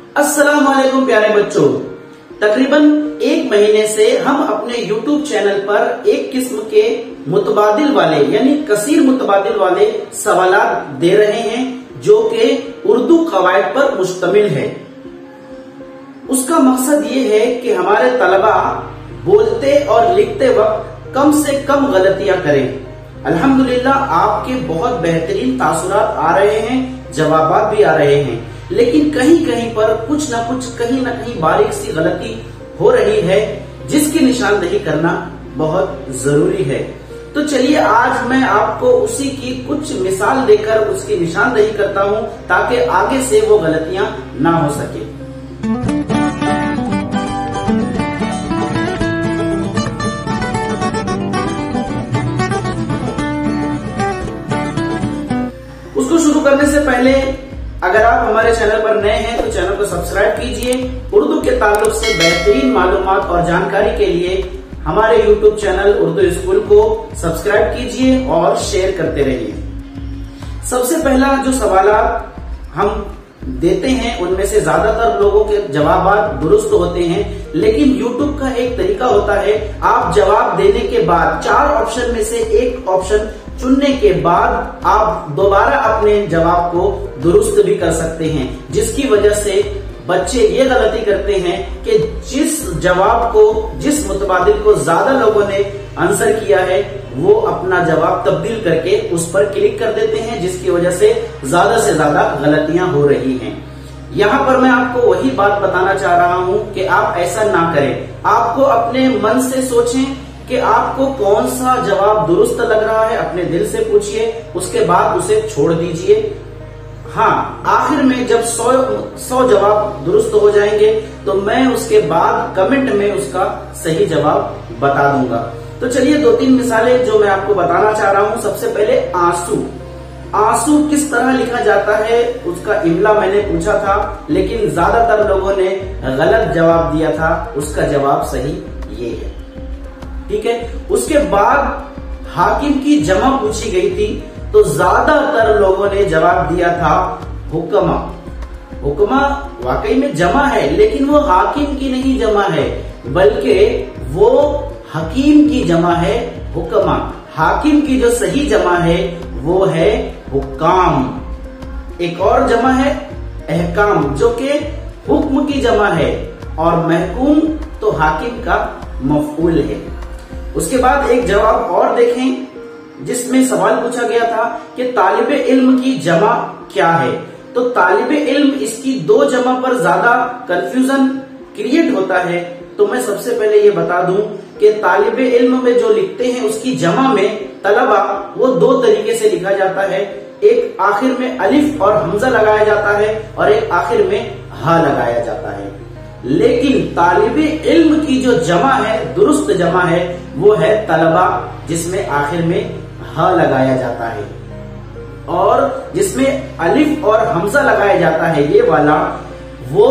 अस्सलाम वालेकुम प्यारे बच्चों। तकरीबन एक महीने से हम अपने YouTube चैनल पर एक किस्म के मुतबादिल वाले यानी कसीर मुतबादिल वाले सवालात दे रहे हैं जो कि उर्दू कवायद पर मुश्तमिल है। उसका मकसद ये है कि हमारे तलबा बोलते और लिखते वक्त कम से कम गलतियां करें। अल्हम्दुलिल्लाह आपके बहुत बेहतरीन तासुरात आ रहे हैं, जवाबात भी आ रहे हैं, लेकिन कहीं कहीं पर कुछ न कुछ कहीं न कहीं बारीक सी गलती हो रही है जिसकी निशानदेही करना बहुत जरूरी है। तो चलिए आज मैं आपको उसी की कुछ मिसाल देकर उसकी निशानदेही करता हूं ताकि आगे से वो गलतियां ना हो सके। उसको शुरू करने से पहले अगर आप हमारे चैनल पर नए हैं तो चैनल को सब्सक्राइब कीजिए। उर्दू के ताल्लुक से बेहतरीन मालूमात और जानकारी के लिए हमारे YouTube चैनल उर्दू स्कूल को सब्सक्राइब कीजिए और शेयर करते रहिए। सबसे पहला जो सवाल हम देते हैं उनमें से ज्यादातर लोगों के जवाब दुरुस्त होते हैं, लेकिन YouTube का एक तरीका होता है, आप जवाब देने के बाद 4 ऑप्शन में से एक ऑप्शन चुनने के बाद आप दोबारा अपने जवाब को दुरुस्त भी कर सकते हैं, जिसकी वजह से बच्चे ये गलती करते हैं कि जिस जवाब को जिस मुतबादिल को ज्यादा लोगों ने आंसर किया है वो अपना जवाब तब्दील करके उस पर क्लिक कर देते हैं, जिसकी वजह से ज्यादा गलतियां हो रही हैं। यहाँ पर मैं आपको वही बात बताना चाह रहा हूं कि आप ऐसा ना करें। आपको अपने मन से सोचें कि आपको कौन सा जवाब दुरुस्त लग रहा है, अपने दिल से पूछिए, उसके बाद उसे छोड़ दीजिए। हाँ, आखिर में जब 100 जवाब दुरुस्त हो जाएंगे तो मैं उसके बाद कमेंट में उसका सही जवाब बता दूंगा। तो चलिए 2-3 मिसालें जो मैं आपको बताना चाह रहा हूं। सबसे पहले आंसू। आंसू किस तरह लिखा जाता है उसका इमला मैंने पूछा था, लेकिन ज्यादातर लोगों ने गलत जवाब दिया था। उसका जवाब सही ये है, ठीक है। उसके बाद हाकिम की जमा पूछी गई थी तो ज्यादातर लोगों ने जवाब दिया था हुक्मा। हुक्मा वाकई में जमा है, लेकिन वो हाकिम की नहीं जमा है, बल्कि वो हकीम की जमा है हुक्मा। हाकिम की जो सही जमा है वो है हुक्काम। एक और जमा है अहकाम, जो कि हुक्म की जमा है, और महकूम तो हाकिम का मफऊल है। उसके बाद एक जवाब और देखें जिसमें सवाल पूछा गया था कि तालिबे इल्म की जमा क्या है। तो तालिबे इल्म, इसकी 2 जमा पर ज्यादा कंफ्यूजन क्रिएट होता है। तो मैं सबसे पहले ये बता दूं कि तालिबे इल्म में जो लिखते हैं उसकी जमा में तलबा वो 2 तरीके से लिखा जाता है। एक आखिर में अलिफ और हमजा लगाया जाता है और एक आखिर में हा लगाया जाता है। लेकिन तालिबे इल्म की जो जमा है, दुरुस्त जमा है, वो है तलबा, जिसमें आखिर में हा लगाया जाता है, और जिसमें अलिफ और हमजा लगाया जाता है ये वाला वो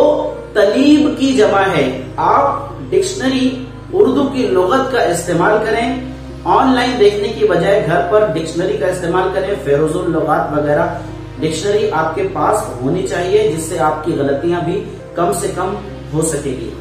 तलीब की जमा है। आप डिक्शनरी उर्दू की लुगत का इस्तेमाल करें, ऑनलाइन देखने की बजाय घर पर डिक्शनरी का इस्तेमाल करें। फेरोजुल लुगात वगैरह डिक्शनरी आपके पास होनी चाहिए, जिससे आपकी गलतियां भी कम से कम हो सकेगी।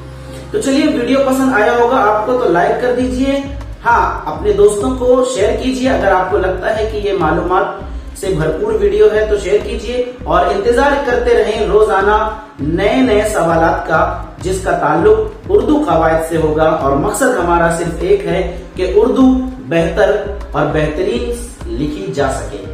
तो चलिए, वीडियो पसंद आया होगा आपको तो लाइक कर दीजिए। हाँ, अपने दोस्तों को शेयर कीजिए। अगर आपको लगता है कि ये मालूमात से भरपूर वीडियो है तो शेयर कीजिए, और इंतजार करते रहें रोजाना नए सवालात का, जिसका ताल्लुक उर्दू कवायद से होगा। और मकसद हमारा सिर्फ एक है कि उर्दू बेहतर और बेहतरीन लिखी जा सके।